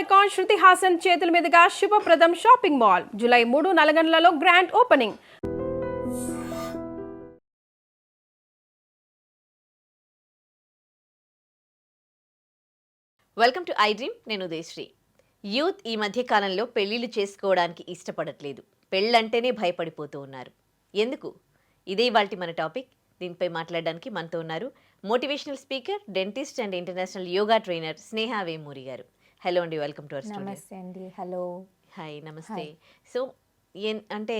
Icon Shruti Haasan చేతుల మీదుగా Shubhapradam shopping mall July 3 నల్గొండలలో grand opening. Welcome to I dream. నేను ఉదయశ్రీ. యూత్ ఈ మధ్య కాలంలో పెళ్లిళ్ళు చేసుకోవడానికి ఇష్టపడట్లేదు. పెళ్ళంటేనే భయపడిపోతూ ఉన్నారు. ఎందుకు? ఇదే ఇవాల్టి మన టాపిక్. దీనిపై మాట్లాడడానికి మనతో ఉన్నారు motivational speaker, dentist and international yoga trainer Sneha Vemuri garu. Hello అండి, వెల్కమ్ టు అవర్ స్టూడియో. నమస్తే అండి. హలో. హాయ్, నమస్తే. సో అంటే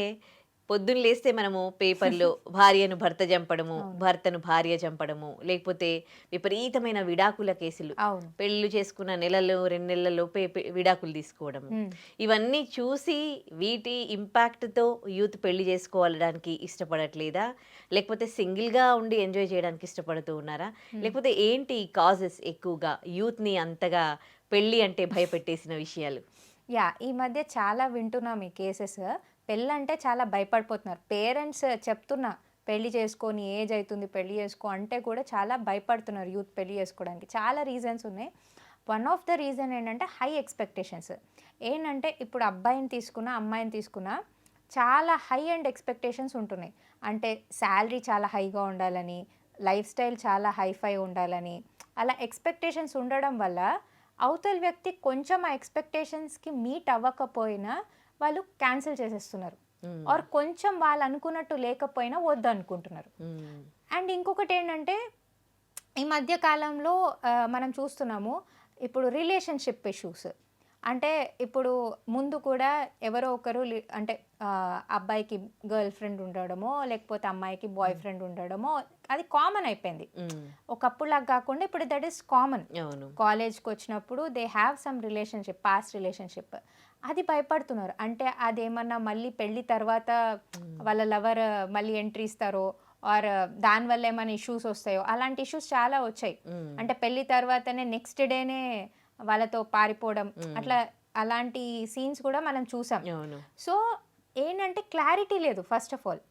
పొద్దున్న లేస్తే మనము పేపర్లో భార్యను భర్త చంపడము, భర్తను భార్య చంపడము, లేకపోతే విపరీతమైన విడాకుల కేసులు, పెళ్లి చేసుకున్న నెలలు 2 నెలల్లో విడాకులు తీసుకోవడము, ఇవన్నీ చూసి వీటి ఇంపాక్ట్తో యూత్ పెళ్లి చేసుకోవడానికి ఇష్టపడట్లేదా, లేకపోతే సింగిల్గా ఉండి ఎంజాయ్ చేయడానికి ఇష్టపడుతూ ఉన్నారా, లేకపోతే ఏంటి కాజెస్ ఎక్కువగా యూత్ని అంతగా పెళ్ళి అంటే భయపెట్టేసిన విషయాలు? ఈ మధ్య చాలా వింటున్నాం ఈ కేసెస్. పెళ్ళంటే చాలా భయపడిపోతున్నారు. పేరెంట్స్ చెప్తున్నా పెళ్లి చేసుకొని ఏజ్ అవుతుంది పెళ్లి చేసుకో అంటే కూడా చాలా భయపడుతున్నారు యూత్ పెళ్లి చేసుకోవడానికి. చాలా రీజన్స్ ఉన్నాయి. వన్ ఆఫ్ ద రీజన్ ఏంటంటే హై ఎక్స్పెక్టేషన్స్. ఏంటంటే ఇప్పుడు అబ్బాయిని తీసుకున్నా అమ్మాయిని తీసుకున్నా చాలా హై అండ్ ఎక్స్పెక్టేషన్స్ ఉంటున్నాయి. అంటే శాలరీ చాలా హైగా ఉండాలని, లైఫ్ స్టైల్ చాలా హైఫై ఉండాలని, అలా ఎక్స్పెక్టేషన్స్ ఉండడం వల్ల అవతల వ్యక్తి కొంచెం ఆ ఎక్స్పెక్టేషన్స్కి మీట్ అవ్వకపోయినా వాళ్ళు క్యాన్సిల్ చేసేస్తున్నారు. ఆర్ కొంచెం వాళ్ళు అనుకున్నట్టు లేకపోయినా వద్దు అనుకుంటున్నారు. అండ్ ఇంకొకటి ఏంటంటే ఈ మధ్య కాలంలో మనం చూస్తున్నాము ఇప్పుడు రిలేషన్షిప్ ఇష్యూస్. అంటే ఇప్పుడు ముందు కూడా ఎవరో ఒకరు అంటే అబ్బాయికి గర్ల్ ఫ్రెండ్ ఉండడమో లేకపోతే అమ్మాయికి బాయ్ ఫ్రెండ్ ఉండడమో అది కామన్ అయిపోయింది. ఒకప్పుడులాగా కాకుండా ఇప్పుడు దట్ ఈస్ కామన్. కాలేజ్కి వచ్చినప్పుడు they have some relationship, past relationship. అది భయపడుతున్నారు. అంటే అదేమన్నా మళ్ళీ పెళ్ళి తర్వాత వాళ్ళ లవర్ మళ్ళీ ఎంట్రీ ఇస్తారో ఆర్ దానివల్ల ఏమైనా ఇష్యూస్ వస్తాయో, అలాంటి ఇష్యూస్ చాలా వచ్చాయి. అంటే పెళ్ళి తర్వాతనే నెక్స్ట్ డేనే వాళ్ళతో పారిపోవడం, అలాంటి సీన్స్ కూడా మనం చూసాం. సో ఏంటంటే క్లారిటీ లేదు. ఫస్ట్ ఆఫ్ ఆల్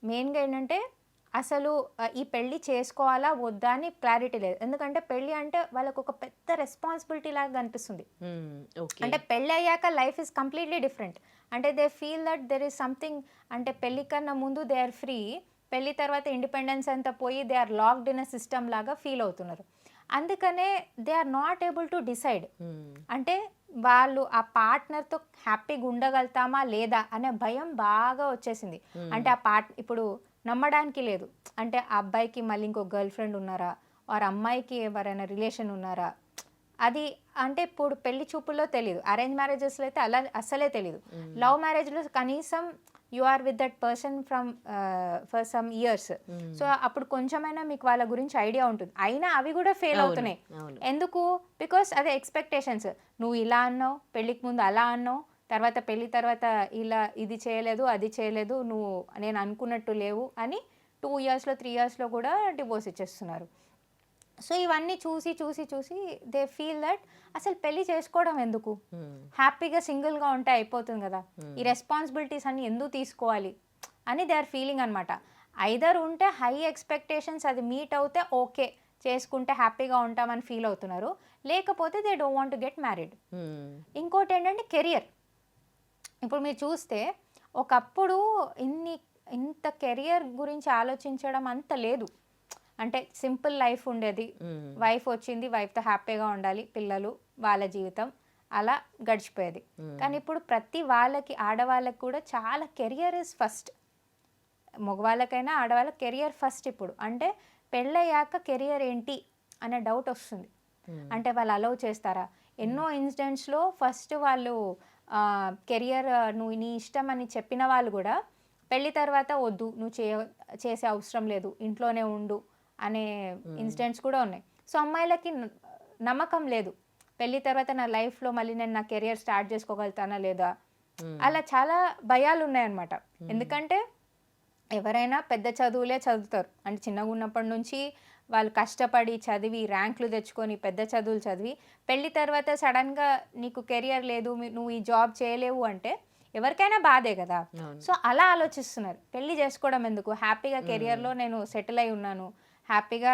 మెయిన్గా ఏంటంటే అసలు ఈ పెళ్ళి చేసుకోవాలా వద్దా అని క్లారిటీ లేదు. ఎందుకంటే పెళ్ళి అంటే వాళ్ళకు ఒక పెద్ద రెస్పాన్సిబిలిటీ లాగా కనిపిస్తుంది. అంటే పెళ్ళి అయ్యాక లైఫ్ ఇస్ కంప్లీట్లీ డిఫరెంట్. అంటే they feel that there is something. అంటే పెళ్ళి కన్నా ముందు దే ఆర్ ఫ్రీ, పెళ్ళి తర్వాత ఇండిపెండెన్స్ అంతా పోయి they are locked in a system లాగా ఫీల్ అవుతున్నారు. అందుకనే they are not able to decide. అంటే వాళ్ళు ఆ పార్ట్నర్తో హ్యాపీగా ఉండగలుగుతామా లేదా అనే భయం బాగా వచ్చేసింది. అంటే ఇప్పుడు నమ్మడానికి లేదు. అంటే ఆ అబ్బాయికి మళ్ళీ ఇంకో గర్ల్ ఫ్రెండ్ ఉన్నారా, ఆర్ అమ్మాయికి ఎవరైనా రిలేషన్ ఉన్నారా, అది అంటే ఇప్పుడు పెళ్లి చూపుల్లో తెలియదు. అరేంజ్ మ్యారేజెస్లో అయితే అలా అస్సలే తెలియదు. లవ్ మ్యారేజ్లో కనీసం you are with that person from for some years. So అప్పుడు కొంచెమైనా మీకు వాళ్ళ గురించి ఐడియా ఉంటుంది. అయినా అవి కూడా ఫెయిల్ అవుతున్నాయి. ఎందుకు? బికాస్ అదే ఎక్స్పెక్టేషన్స్. నువ్వు ఇలా అన్నావు, పెళ్ళికి ముందు అలా అన్నావు, తర్వాత పెళ్ళి తర్వాత ఇలా ఇది చేయలేదు అది చేయలేదు, నువ్వు నేను అనుకున్నట్టు లేవు అని 2 ఇయర్స్లో 3 ఇయర్స్లో కూడా డివోర్స్ ఇచ్చేస్తున్నారు. సో ఇవన్నీ చూసి చూసి చూసి దే ఫీల్ దట్ అసలు పెళ్లి చేసుకోవడం ఎందుకు, హ్యాపీగా సింగిల్గా ఉంటే అయిపోతుంది కదా, ఈ రెస్పాన్సిబిలిటీస్ అన్ని ఎందుకు తీసుకోవాలి అని దే ఆర్ ఫీలింగ్ అనమాట. ఐదర్ ఉంటే హై ఎక్స్పెక్టేషన్స్ అది మీట్ అవుతే ఓకే చేసుకుంటే హ్యాపీగా ఉంటామని ఫీల్ అవుతున్నారు, లేకపోతే they don't want to get married. ఇంకోటి ఏంటంటే కెరియర్. ఇప్పుడు మీరు చూస్తే ఒకప్పుడు ఇంత కెరియర్ గురించి ఆలోచించడం అంత లేదు. అంటే సింపుల్ లైఫ్ ఉండేది. వైఫ్ వచ్చింది, వైఫ్తో హ్యాపీగా ఉండాలి, పిల్లలు, వాళ్ళ జీవితం అలా గడిచిపోయేది. కానీ ఇప్పుడు ప్రతి వాళ్ళకి, ఆడవాళ్ళకి కూడా చాలా కెరియర్ ఇస్ ఫస్ట్. మగవాళ్ళకైనా ఆడవాళ్ళకి కెరియర్ ఫస్ట్. ఇప్పుడు అంటే పెళ్ళయ్యాక కెరియర్ ఏంటి అనే డౌట్ వస్తుంది. అంటే వాళ్ళు అలౌ చేస్తారా? ఎన్నో ఇన్సిడెంట్స్లో ఫస్ట్ వాళ్ళు కెరియర్ నువ్వు నీ ఇష్టం అని చెప్పిన వాళ్ళు కూడా పెళ్ళి తర్వాత వద్దు, నువ్వు చేసే అవసరం లేదు, ఇంట్లోనే ఉండు అనే ఇన్సిడెంట్స్ కూడా ఉన్నాయి. సో అమ్మాయిలకి నమ్మకం లేదు, పెళ్ళి తర్వాత నా లైఫ్లో మళ్ళీ నేను నా కెరియర్ స్టార్ట్ చేసుకోగలుగుతానా లేదా, అలా చాలా భయాలు ఉన్నాయన్నమాట. ఎందుకంటే ఎవరైనా పెద్ద చదువులే చదువుతారు. అంటే చిన్నగా ఉన్నప్పటి నుంచి వాళ్ళు కష్టపడి చదివి ర్యాంకులు తెచ్చుకొని పెద్ద చదువులు చదివి పెళ్ళి తర్వాత సడన్గా నీకు కెరియర్ లేదు, నువ్వు ఈ జాబ్ చేయలేవు అంటే ఎవరికైనా బాధే కదా. సో అలా ఆలోచిస్తున్నారు, పెళ్లి చేసుకోవడం ఎందుకు, హ్యాపీగా కెరియర్లో నేను సెటిల్ అయి ఉన్నాను, హ్యాపీగా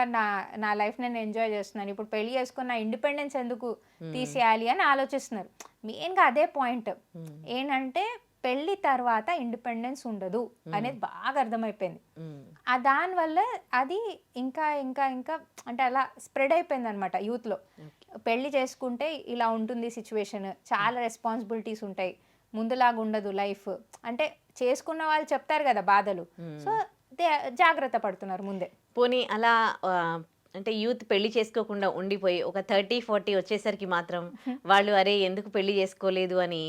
నా లైఫ్ నేను ఎంజాయ్ చేస్తున్నాను, ఇప్పుడు పెళ్లి చేసుకుని నా ఇండిపెండెన్స్ ఎందుకు తీసేయాలి అని ఆలోచిస్తున్నారు. మెయిన్గా అదే పాయింట్ ఏంటంటే పెళ్లి తర్వాత ఇండిపెండెన్స్ ఉండదు అనేది బాగా అర్థమైపోయింది. దానివల్ల అది ఇంకా ఇంకా ఇంకా అంటే అలా స్ప్రెడ్ అయిపోయింది అనమాట యూత్లో. పెళ్లి చేసుకుంటే ఇలా ఉంటుంది సిచ్యువేషన్, చాలా రెస్పాన్సిబిలిటీస్ ఉంటాయి, ముందులాగా ఉండదు లైఫ్ అంటే చేసుకున్న వాళ్ళు చెప్తారు కదా బాధలు, సో జాగ్రత్త పడుతున్నారు ముందే. పోనీ అలా అంటే యూత్ పెళ్లి చేసుకోకుండా ఉండిపోయి ఒక 30-40 వచ్చేసరికి మాత్రం వాళ్ళు అరే ఎందుకు పెళ్లి చేసుకోలేదు అని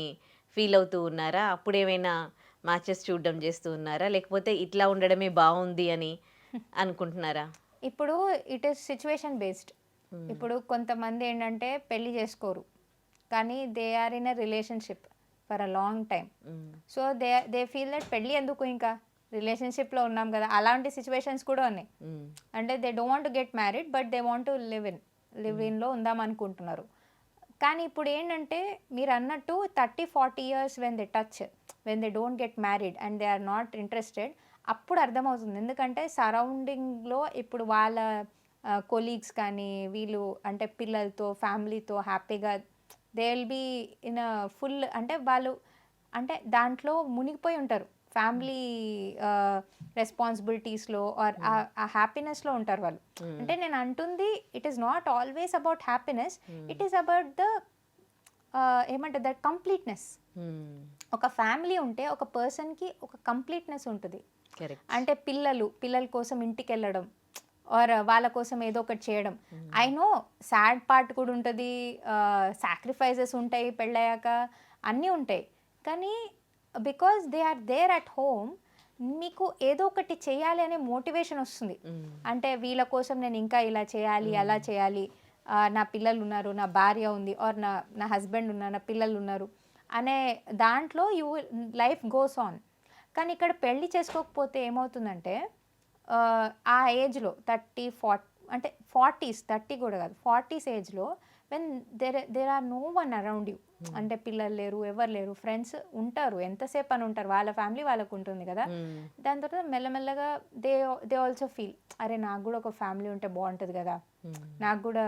ఫీల్ అవుతూ ఉన్నారా? అప్పుడేమైనా మ్యాచెస్ చూడడం చేస్తూ ఉన్నారా? లేకపోతే ఇట్లా ఉండడమే బాగుంది అని అనుకుంటున్నారా? ఇప్పుడు ఇట్ ఈస్ సిచ్యువేషన్ బేస్డ్. ఇప్పుడు కొంతమంది ఏంటంటే పెళ్లి చేసుకోరు కానీ they are in a relationship for a long time, so they feel that పెళ్ళి ఎందుకు, ఇంకా రిలేషన్షిప్లో ఉన్నాం కదా, అలాంటి సిచ్యువేషన్స్ కూడా ఉన్నాయి. అంటే they don't want to get married but they want to live ఇన్లో ఉందాం అనుకుంటున్నారు. కానీ ఇప్పుడు ఏంటంటే మీరు అన్నట్టు 30-40 years when they don't get married and they are not interested, అప్పుడు అర్థమవుతుంది. ఎందుకంటే సరౌండింగ్లో ఇప్పుడు వాళ్ళ కొలీగ్స్ కానీ వీళ్ళు అంటే పిల్లలతో ఫ్యామిలీతో హ్యాపీగా they will be in a full అంటే వాళ్ళు అంటే దాంట్లో మునిగిపోయి ఉంటారు, ఫ్యామిలీ రెస్పాన్సిబిలిటీస్లో ఆర్ ఆ హ్యాపీనెస్లో ఉంటారు వాళ్ళు. అంటే నేను అంటుంది it is not always about happiness, it is about the ఏమంటారు దట్ కంప్లీట్నెస్. ఒక ఫ్యామిలీ ఉంటే ఒక పర్సన్కి ఒక కంప్లీట్నెస్ ఉంటుంది. అంటే పిల్లల కోసం ఇంటికి వెళ్ళడం ఆర్ వాళ్ళ కోసం ఏదో ఒకటి చేయడం. ఐ నో సాడ్ పార్ట్ కూడా ఉంటుంది, సాక్రిఫైజెస్ ఉంటాయి పెళ్ళయ్యాక, అన్నీ ఉంటాయి. కానీ because they are there at home మీకు ఏదో ఒకటి చేయాలి అనే మోటివేషన్ వస్తుంది. అంటే వీళ్ళ కోసం నేను ఇంకా ఇలా చేయాలి అలా చేయాలి, నా పిల్లలు ఉన్నారు, నా భార్య ఉంది, ఆర్ నా హస్బెండ్ ఉన్నారు, నా పిల్లలు ఉన్నారు అనే దాంట్లో లైఫ్ గోస్ ఆన్. కానీ ఇక్కడ పెళ్లి చేసుకోకపోతే ఏమవుతుందంటే ఆ ఏజ్లో 30-40 అంటే 40s 30 కూడా కాదు 40s ఏజ్లో when there are no one around you, అంటే పిల్లలు లేరు, ఎవరు లేరు, ఫ్రెండ్స్ ఉంటారు, ఎంతసేపు అని ఉంటారు, వాళ్ళ ఫ్యామిలీ వాళ్ళకు ఉంటుంది కదా. దాని తర్వాత మెల్లమెల్లగా దే ఆల్సో ఫీల్ అరే నాకు కూడా ఒక ఫ్యామిలీ ఉంటే బాగుంటుంది కదా, నాకు కూడా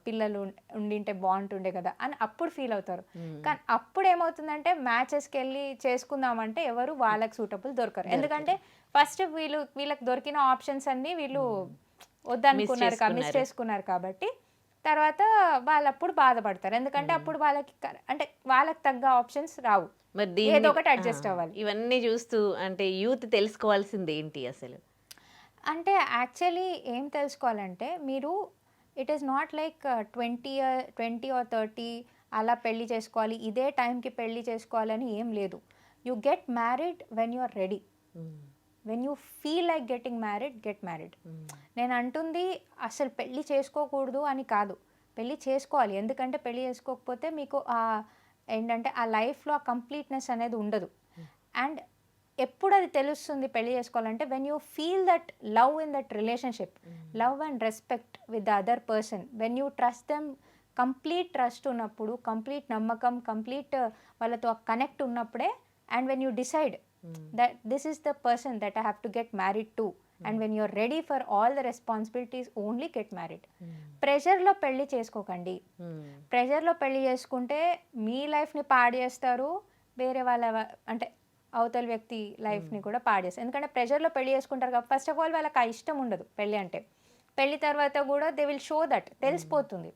పిల్లలు ఉండింటే బాగుంటుండే కదా అని అప్పుడు ఫీల్ అవుతారు. కానీ అప్పుడు ఏమవుతుందంటే మ్యాచెస్కి వెళ్ళి చేసుకుందామంటే ఎవరు వాళ్ళకి సూటబుల్ దొరకరు. ఎందుకంటే ఫస్ట్ వీళ్ళకి దొరికిన ఆప్షన్స్ అన్నీ వీళ్ళు వద్దనుకున్నారు, మిస్ చేసుకున్నారు కాబట్టి తర్వాత వాళ్ళు అప్పుడు బాధపడతారు. ఎందుకంటే అప్పుడు వాళ్ళకి అంటే వాళ్ళకి తగ్గ ఆప్షన్స్ రావు, మరి ఏదో ఒకటి అడ్జస్ట్ అవ్వాలి. ఇవన్నీ చూస్తూ అంటే యూత్ తెలుసుకోవాల్సింది ఏంటి అసలు? అంటే యాక్చువల్లీ ఏం తెలుసుకోవాలంటే మీరు it is not like 20 or 30 అలా పెళ్లి చేసుకోవాలి, ఇదే టైంకి పెళ్లి చేసుకోవాలని ఏం లేదు. You get married when you are ready, when you feel like getting married get married. నేను అంటుంది అసలు పెళ్ళి చేసుకోకూడదు అని కాదు, పెళ్ళి చేసుకోవాలి. ఎందుకంటే పెళ్ళి చేసుకోకపోతే మీకు ఏంటంటే ఆ లైఫ్లో ఆ కంప్లీట్నెస్ అనేది ఉండదు. అండ్ ఎప్పుడు అది తెలుస్తుంది పెళ్ళి చేసుకోవాలంటే when you feel that love in that relationship, love and respect with the other person, when you trust them, complete trust ఉన్నప్పుడు, కంప్లీట్ నమ్మకం, కంప్లీట్ వాళ్ళతో కనెక్ట్ ఉన్నప్పుడే, and when you decide that this is the person that I have to get married to, and when you're ready for all the responsibilities only get married. ప్రెషర్లో పెళ్లి చేసుకోకండి. ప్రెషర్లో పెళ్లి చేసుకుంటే మీ లైఫ్ని పాడు చేస్తారు, వేరే వాళ్ళ అంటే అవతల వ్యక్తి లైఫ్ని కూడా పాడు చేస్తారు. ఎందుకంటే ప్రెషర్లో పెళ్లి చేసుకుంటారు కాబట్టి ఫస్ట్ ఆఫ్ ఆల్ వాళ్ళకి ఆ ఇష్టం ఉండదు పెళ్ళి అంటే. పెళ్లి తర్వాత కూడా దే విల్ షో దట్, తెలిసిపోతుంది.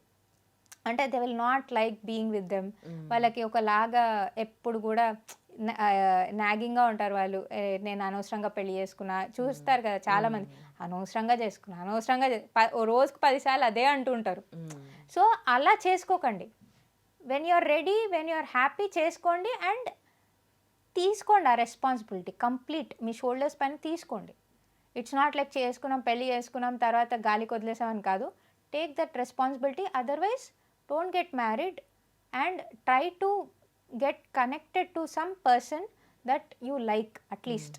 అంటే they will not like being with them. వాళ్ళకి ఒకలాగా ఎప్పుడు కూడా నాగింగ్గా ఉంటారు వాళ్ళు. నేను అనవసరంగా పెళ్లి చేసుకున్నా, చూస్తారు కదా చాలామంది, అనవసరంగా చేసుకున్నా రోజుకు 10 సార్లు అదే అంటూ ఉంటారు. సో అలా చేసుకోకండి. When you are ready, when you are happy చేసుకోండి, అండ్ తీసుకోండి ఆ రెస్పాన్సిబిలిటీ కంప్లీట్ మీ షోల్డర్స్ పైన తీసుకోండి. ఇట్స్ నాట్ లైక్ పెళ్లి చేసుకున్నాం తర్వాత గాలికి వదిలేసామని కాదు. Take that responsibility, otherwise don't get married and try to get connected to some person that you like at least,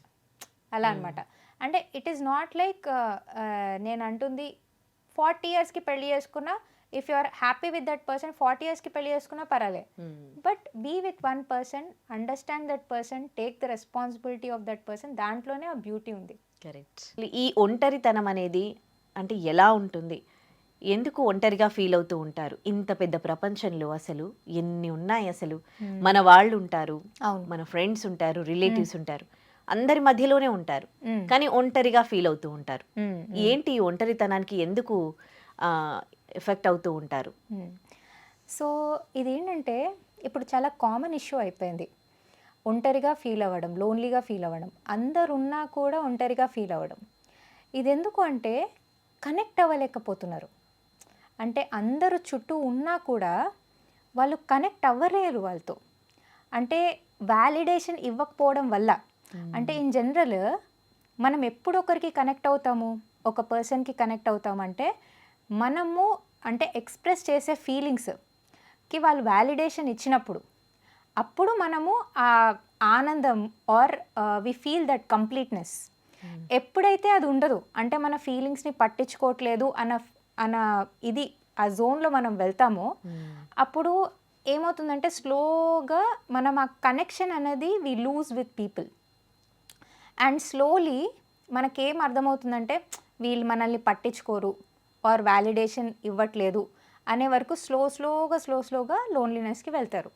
అలా అనమాట. అంటే ఇట్ ఈస్ నాట్ లైక్ నేను అంటుంది 40 yearsకి పెళ్లి చేసుకున్నా, if you are happy with that person 40 yearsకి పెళ్లి చేసుకున్నా పర్వాలే, but be with one person, understand that person, take the responsibility of that person, దాంట్లోనే ఆ బ్యూటీ ఉంది. కరెక్ట్. ఈ ఒంటరితనం అనేది అంటే ఎలా ఉంటుంది? ఎందుకు ఒంటరిగా ఫీల్ అవుతూ ఉంటారు? ఇంత పెద్ద ప్రపంచంలో అసలు ఎన్ని ఉన్నాయి అసలు. మన వాళ్ళు ఉంటారు, అవును. మన ఫ్రెండ్స్ ఉంటారు, రిలేటివ్స్ ఉంటారు. అందరి మధ్యలోనే ఉంటారు. కానీ ఒంటరిగా ఫీల్ అవుతూ ఉంటారు. ఏంటి ఈ ఒంటరితనానికి ఎందుకు ఎఫెక్ట్ అవుతూ ఉంటారు? సో ఇదేంటంటే ఇప్పుడు చాలా కామన్ ఇష్యూ అయిపోయింది. ఒంటరిగా ఫీల్ అవ్వడం, లోన్లీగా ఫీల్ అవ్వడం, అందరున్నా కూడా ఒంటరిగా ఫీల్ అవ్వడం. ఇదెందుకు అంటే కనెక్ట్ అవ్వలేకపోతున్నారు. అంటే అందరూ చుట్టూ ఉన్నా కూడా వాళ్ళు కనెక్ట్ అవ్వలేరు వాళ్ళతో. అంటే వ్యాలిడేషన్ ఇవ్వకపోవడం వల్ల. అంటే ఇన్ జనరల్ మనం ఎప్పుడు ఒకరికి కనెక్ట్ అవుతాము, ఒక పర్సన్కి కనెక్ట్ అవుతామంటే మనము అంటే ఎక్స్ప్రెస్ చేసే ఫీలింగ్స్కి వాళ్ళు వ్యాలిడేషన్ ఇచ్చినప్పుడు, అప్పుడు మనము ఆ ఆనందం or we feel that completeness. ఎప్పుడైతే అది ఉండదు, అంటే మన ఫీలింగ్స్ని పట్టించుకోవట్లేదు అన్న ఇది ఆ జోన్లో మనం వెళ్తామో, అప్పుడు ఏమవుతుందంటే స్లోగా మనం ఆ కనెక్షన్ అనేది we lose with people. And slowly మనకేం అర్థమవుతుందంటే వీళ్ళు మనల్ని పట్టించుకోరు ఆర్ వ్యాలిడేషన్ ఇవ్వట్లేదు అనే వరకు స్లోగా లోన్లీనెస్కి వెళ్తారు.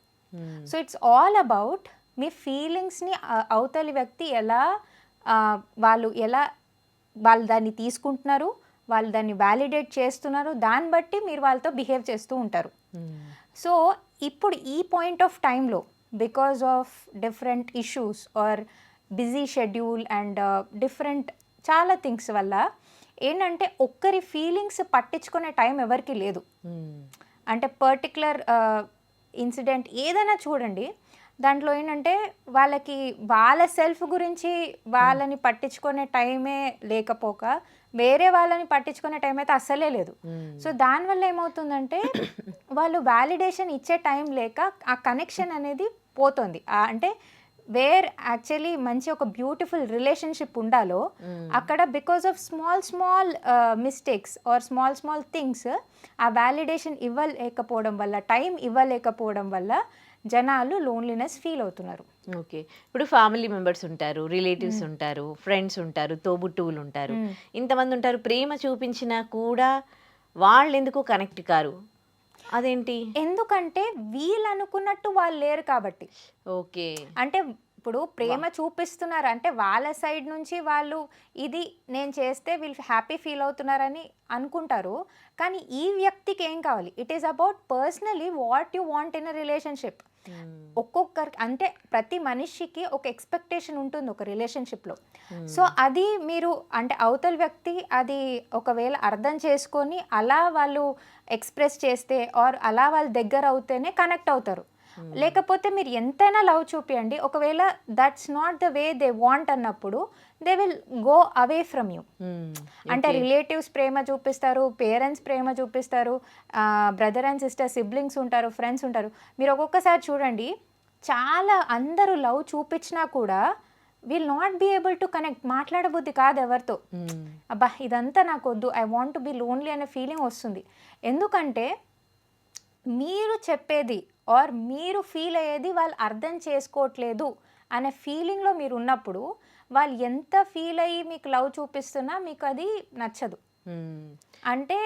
సో ఇట్స్ ఆల్ అబౌట్ మీ ఫీలింగ్స్ని అవతలి వ్యక్తి ఎలా వాళ్ళు దాన్ని తీసుకుంటున్నారు, వాళ్ళు దాన్ని వ్యాలిడేట్ చేస్తున్నారు, దాన్ని బట్టి మీరు వాళ్ళతో బిహేవ్ చేస్తూ ఉంటారు. సో ఇప్పుడు ఈ పాయింట్ ఆఫ్ టైంలో because of different issues or busy schedule and different చాలా థింగ్స్ వల్ల ఏంటంటే ఒక్కరి ఫీలింగ్స్ పట్టించుకునే టైం ఎవరికి లేదు. అంటే పర్టికులర్ ఇన్సిడెంట్ ఏదైనా చూడండి, దాంట్లో ఏంటంటే వాళ్ళకి వాళ్ళ సెల్ఫ్ గురించి వాళ్ళని పట్టించుకునే టైమే లేకపోక వేరే వాళ్ళని పట్టించుకునే టైం అయితే అస్సలే లేదు. సో దానివల్ల ఏమవుతుందంటే వాళ్ళు వ్యాలిడేషన్ ఇచ్చే టైం లేక ఆ కనెక్షన్ అనేది పోతుంది. అంటే వేర్ యాక్చువల్లీ మంచి ఒక బ్యూటిఫుల్ రిలేషన్షిప్ ఉండాలో అక్కడ because of small mistakes or small things ఆ వ్యాలిడేషన్ ఇవ్వలేకపోవడం వల్ల, టైం ఇవ్వలేకపోవడం వల్ల జనాలు లోన్లీనెస్ ఫీల్ అవుతున్నారు. ఓకే. ఇప్పుడు ఫ్యామిలీ మెంబర్స్ ఉంటారు, రిలేటివ్స్ ఉంటారు, ఫ్రెండ్స్ ఉంటారు, తోబుట్టువులు ఉంటారు, ఇంతమంది ఉంటారు. ప్రేమ చూపించినా కూడా వాళ్ళు ఎందుకు కనెక్ట్ కారు? అదేంటి? ఎందుకంటే వీళ్ళు అనుకున్నట్టు వాళ్ళు లేరు కాబట్టి. ఓకే. అంటే ఇప్పుడు ప్రేమ చూపిస్తున్నారు అంటే వాళ్ళ సైడ్ నుంచి వాళ్ళు ఇది నేను చేస్తే వీళ్ళు హ్యాపీ ఫీల్ అవుతున్నారని అనుకుంటారు. కానీ ఈ వ్యక్తికి ఏం కావాలి? It is about personally what you want in a relationship. ఒక్కొక్కరికి అంటే ప్రతి మనిషికి ఒక ఎక్స్పెక్టేషన్ ఉంటుంది ఒక రిలేషన్షిప్లో. సో అది మీరు అంటే అవతల వ్యక్తి అది ఒకవేళ అర్థం చేసుకొని అలా వాళ్ళు ఎక్స్ప్రెస్ చేస్తే ఆర్ అలా వాళ్ళు దగ్గర అవుతేనే కనెక్ట్ అవుతారు. లేకపోతే మీరు ఎంతైనా లవ్ చూపియండి, ఒకవేళ that's not the way they want అన్నప్పుడు they will go away from you. అంటే రిలేటివ్స్ ప్రేమ చూపిస్తారు, పేరెంట్స్ ప్రేమ చూపిస్తారు, బ్రదర్ అండ్ సిస్టర్ సిబ్లింగ్స్ ఉంటారు, ఫ్రెండ్స్ ఉంటారు. మీరు ఒక్కొక్కసారి చూడండి, చాలా అందరూ లవ్ చూపించినా కూడా will not be able to connect. మాట్లాడబుద్ధి కాదు ఎవరితో. అబ్బా ఇదంతా నాకు వద్దు, I want to be lonely అనే ఫీలింగ్ వస్తుంది. ఎందుకంటే మీరు చెప్పేది ఆర్ మీరు ఫీల్ అయ్యేది వాళ్ళు అర్థం చేసుకోవట్లేదు అనే ఫీలింగ్లో మీరు ఉన్నప్పుడు వాళ్ళు ఎంత ఫీల్ అయ్యి మీకు లవ్ చూపిస్తున్నా మీకు అది నచ్చదు. అంటే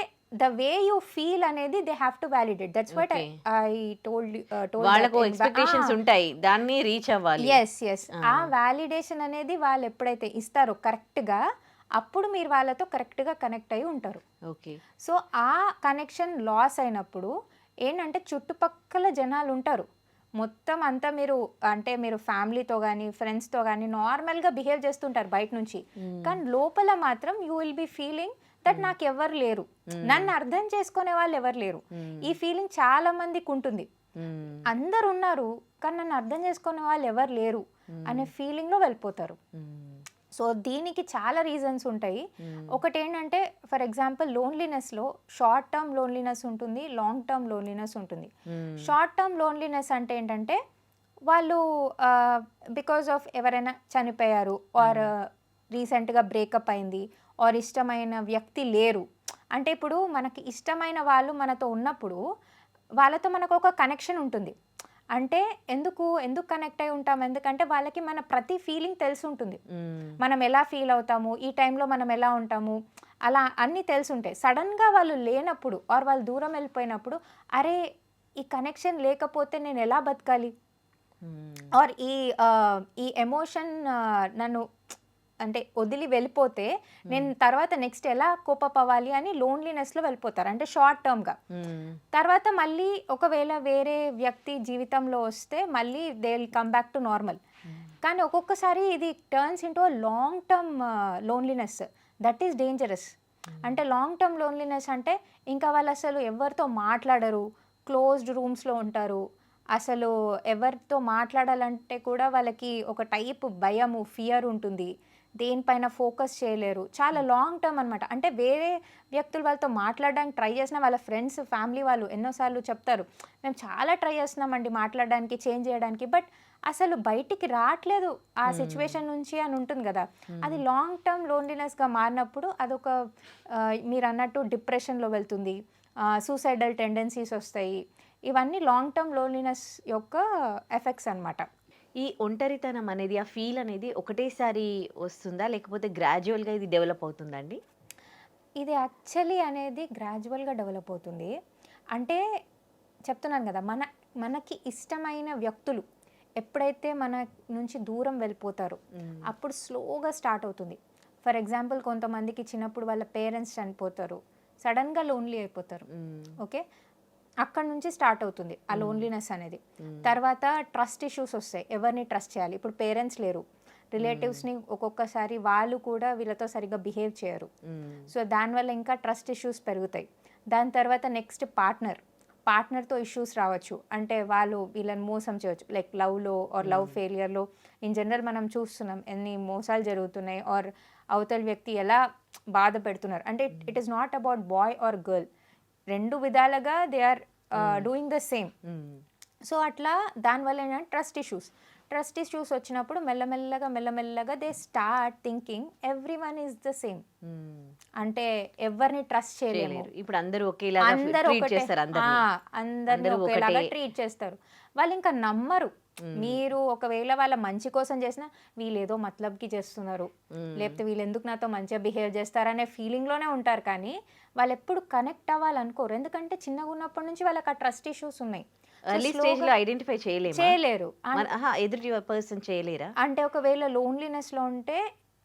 ద వే యూ ఫీల్ అనేది they have to validate. That's what I told వాళ్ళకు ఎక్స్పెక్టేషన్స్ ఉంటాయి, దాన్ని రీచ్ అవ్వాలి. ఎస్ ఆ వ్యాలిడేషన్ అనేది వాళ్ళు ఎప్పుడైతే ఇస్తారో కరెక్ట్గా, అప్పుడు మీరు వాళ్ళతో కరెక్ట్గా కనెక్ట్ అయి ఉంటారు. ఓకే. సో ఆ కనెక్షన్ లాస్ అయినప్పుడు ఏంటంటే చుట్టుపక్కల జనాలు ఉంటారు, మొత్తం అంతా మీరు ఫ్యామిలీతో కానీ ఫ్రెండ్స్తో కానీ నార్మల్గా బిహేవ్ చేస్తుంటారు బయట నుంచి, కానీ లోపల మాత్రం you will be feeling that నాకు ఎవరు లేరు, నన్ను అర్థం చేసుకునే వాళ్ళు ఎవరు లేరు. ఈ ఫీలింగ్ చాలా మందికి ఉంటుంది. అందరు ఉన్నారు కానీ నన్ను అర్థం చేసుకునే వాళ్ళు ఎవరు లేరు అనే ఫీలింగ్లో వెళ్ళిపోతారు. సో దీనికి చాలా రీజన్స్ ఉంటాయి. ఒకటి ఏంటంటే ఫర్ ఎగ్జాంపుల్ లోన్లీనెస్లో షార్ట్ టర్మ్ లోన్లీనెస్ ఉంటుంది, లాంగ్ టర్మ్ లోన్లీనెస్ ఉంటుంది. షార్ట్ టర్మ్ లోన్లీనెస్ అంటే ఏంటంటే వాళ్ళు బికాజ్ ఆఫ్ ఎవరైనా చనిపోయారు ఆర్ రీసెంట్గా బ్రేకప్ అయింది ఆర్ ఇష్టమైన వ్యక్తి లేరు. అంటే ఇప్పుడు మనకి ఇష్టమైన వాళ్ళు మనతో ఉన్నప్పుడు వాళ్ళతో మనకు ఒక కనెక్షన్ ఉంటుంది. అంటే ఎందుకు కనెక్ట్ అయి ఉంటాం, ఎందుకంటే వాళ్ళకి మన ప్రతి ఫీలింగ్ తెలిసి ఉంటుంది. మనం ఎలా ఫీల్ అవుతాము, ఈ టైంలో మనం ఎలా ఉంటాము, అలా అన్నీ తెలుసుంటాయి. సడన్గా వాళ్ళు లేనప్పుడు ఆర్ వాళ్ళు దూరం వెళ్ళిపోయినప్పుడు, అరే ఈ కనెక్షన్ లేకపోతే నేను ఎలా బతకాలి, ఆర్ ఈ ఎమోషన్ నన్ను అంటే వదిలి వెళ్ళిపోతే నేను తర్వాత నెక్స్ట్ ఎలా కోపప్ అవ్వాలి అని లోన్లీనెస్లో వెళ్ళిపోతారు, అంటే షార్ట్ టర్మ్గా. తర్వాత మళ్ళీ ఒకవేళ వేరే వ్యక్తి జీవితంలో వస్తే మళ్ళీ they will come back to normal. కానీ ఒక్కొక్కసారి ఇది turns into long term loneliness. That is dangerous. అంటే లాంగ్ టర్మ్ లోన్లీనెస్ అంటే ఇంకా వాళ్ళు అసలు ఎవరితో మాట్లాడరు, క్లోజ్డ్ రూమ్స్లో ఉంటారు, అసలు ఎవరితో మాట్లాడాలంటే కూడా వాళ్ళకి ఒక టైప్ భయము, ఫియర్ ఉంటుంది, దేనిపైన ఫోకస్ చేయలేరు. చాలా లాంగ్ టర్మ్ అనమాట. అంటే వేరే వ్యక్తులు వాళ్ళతో మాట్లాడడానికి ట్రై చేసిన వాళ్ళ ఫ్రెండ్స్, ఫ్యామిలీ వాళ్ళు ఎన్నోసార్లు చెప్తారు, మేము చాలా ట్రై చేస్తున్నామండి మాట్లాడడానికి, చేంజ్ చేయడానికి, బట్ అసలు బయటికి రావట్లేదు ఆ సిచ్యువేషన్ నుంచి అని ఉంటుంది కదా. అది లాంగ్ టర్మ్ లోన్లీనెస్గా మారినప్పుడు అదొక మీరు అన్నట్టు డిప్రెషన్లో వెళ్తుంది, సూసైడల్ టెండెన్సీస్ వస్తాయి. ఇవన్నీ లాంగ్ టర్మ్ లోన్లీనెస్ యొక్క ఎఫెక్ట్స్ అనమాట. ఈ ఒంటరితనం అనేది, ఆ ఫీల్ అనేది ఒకటేసారి వస్తుందా, లేకపోతే గ్రాడ్యువల్గా ఇది డెవలప్ అవుతుందండి? ఇది యాక్చువల్లీ అనేది గ్రాడ్యువల్గా డెవలప్ అవుతుంది. అంటే చెప్తున్నాను కదా, మనకి ఇష్టమైన వ్యక్తులు ఎప్పుడైతే మన నుంచి దూరం వెళ్ళిపోతారో అప్పుడు స్లోగా స్టార్ట్ అవుతుంది. ఫర్ ఎగ్జాంపుల్ కొంతమందికి చిన్నప్పుడు వాళ్ళ పేరెంట్స్ చనిపోతారు, సడన్గా లోన్లీ అయిపోతారు. ఓకే, అక్కడ నుంచి స్టార్ట్ అవుతుంది ఆ లోన్లీనెస్ అనేది. తర్వాత ట్రస్ట్ ఇష్యూస్ వస్తాయి, ఎవరిని ట్రస్ట్ చేయాలి. ఇప్పుడు పేరెంట్స్ లేరు, రిలేటివ్స్ని ఒక్కొక్కసారి వాళ్ళు కూడా వీళ్ళతో సరిగ్గా బిహేవ్ చేయరు, సో దానివల్ల ఇంకా ట్రస్ట్ ఇష్యూస్ పెరుగుతాయి. దాని తర్వాత నెక్స్ట్ పార్ట్నర్తో ఇష్యూస్ రావచ్చు, అంటే వాళ్ళు వీళ్ళని మోసం చేయవచ్చు, లైక్ లవ్లో ఆర్ లవ్ ఫెయిలియర్లో ఇన్ జనరల్ మనం చూస్తున్నాం ఎన్ని మోసాలు జరుగుతున్నాయి, ఆర్ అవతల వ్యక్తి ఎలా బాధ పెడుతున్నారు. అంటే it is not about boy or girl, రెండు విధాలుగా they are doing the same. So అట్లా దానివల్ల ఏంటంటే ట్రస్ట్ ఇష్యూస్ వచ్చినప్పుడు మెల్లమెల్లగా they start thinking everyone is the same. అంటే ఎవరిని ట్రస్ట్ చేయలేరు, ఇప్పుడు అందరూ ఒకేలాగా ట్రీట్ చేస్తారు, అందరిని ఒకేలాగా ట్రీట్ చేస్తారు. వాళ్ళు ఇంకా నమ్మరు. మీరు ఒకవేళ వాళ్ళ మంచి కోసం చేసినా వీళ్ళేదో మతలబ్కి చేస్తున్నారు, లేకపోతే వీళ్ళు ఎందుకు నాతో మంచిగా బిహేవ్ చేస్తారనే ఫీలింగ్లోనే ఉంటారు, కానీ వాళ్ళు ఎప్పుడు కనెక్ట్ అవ్వాలనుకోరు. ఎందుకంటే చిన్నగా ఉన్నప్పటి నుంచి వాళ్ళకి ఆ ట్రస్ట్ ఇష్యూస్ ఉన్నాయి. ఎర్లీ స్టేజ్ లో ఐడెంటిఫై చేయలేరు. ఎదుటి పర్సన్ చేయలేరా? అంటే ఒకవేళ లోన్లీనెస్లో ఉంటే